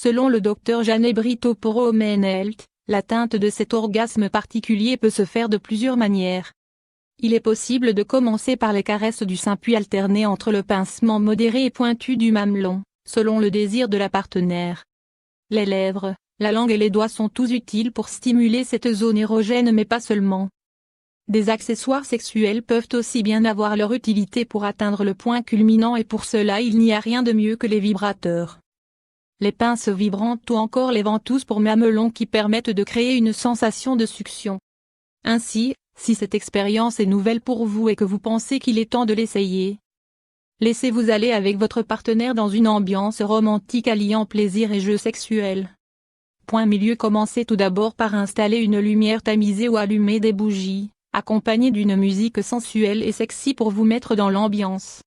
Selon le docteur Janet Brito pour Women Health, l'atteinte de cet orgasme particulier peut se faire de plusieurs manières. Il est possible de commencer par les caresses du sein puis alterner entre le pincement modéré et pointu du mamelon, selon le désir de la partenaire. Les lèvres, la langue et les doigts sont tous utiles pour stimuler cette zone érogène mais pas seulement. Des accessoires sexuels peuvent aussi bien avoir leur utilité pour atteindre le point culminant et pour cela il n'y a rien de mieux que les vibrateurs. Les pinces vibrantes ou encore les ventouses pour mamelons qui permettent de créer une sensation de succion. Ainsi, si cette expérience est nouvelle pour vous et que vous pensez qu'il est temps de l'essayer, laissez-vous aller avec votre partenaire dans une ambiance romantique alliant plaisir et jeu sexuel. Point milieu. Commencez tout d'abord par installer une lumière tamisée ou allumer des bougies, accompagnées d'une musique sensuelle et sexy pour vous mettre dans l'ambiance.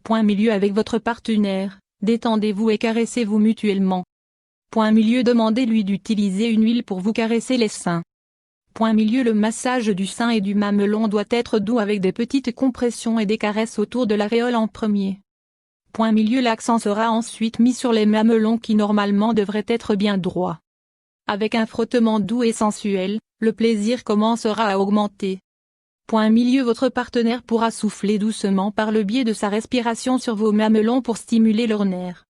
Point milieu. Avec votre partenaire, détendez-vous et caressez-vous mutuellement. Point milieu. Demandez-lui d'utiliser une huile pour vous caresser les seins. Point milieu. Le massage du sein et du mamelon doit être doux avec des petites compressions et des caresses autour de l'aréole en premier. Point milieu. L'accent sera ensuite mis sur les mamelons qui normalement devraient être bien droits. Avec un frottement doux et sensuel, le plaisir commencera à augmenter. Point milieu. Votre partenaire pourra souffler doucement par le biais de sa respiration sur vos mamelons pour stimuler leurs nerfs.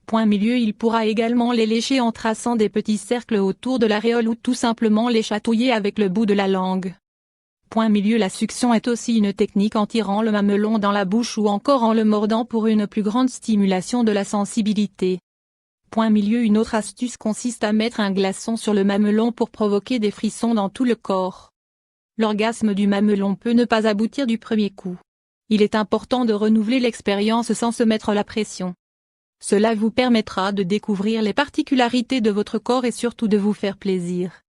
Point milieu. Il pourra également les lécher en traçant des petits cercles autour de l'aréole ou tout simplement les chatouiller avec le bout de la langue. Point milieu. La succion est aussi une technique en tirant le mamelon dans la bouche ou encore en le mordant pour une plus grande stimulation de la sensibilité. Point milieu. Une autre astuce consiste à mettre un glaçon sur le mamelon pour provoquer des frissons dans tout le corps. L'orgasme du mamelon peut ne pas aboutir du premier coup. Il est important de renouveler l'expérience sans se mettre la pression. Cela vous permettra de découvrir les particularités de votre corps et surtout de vous faire plaisir.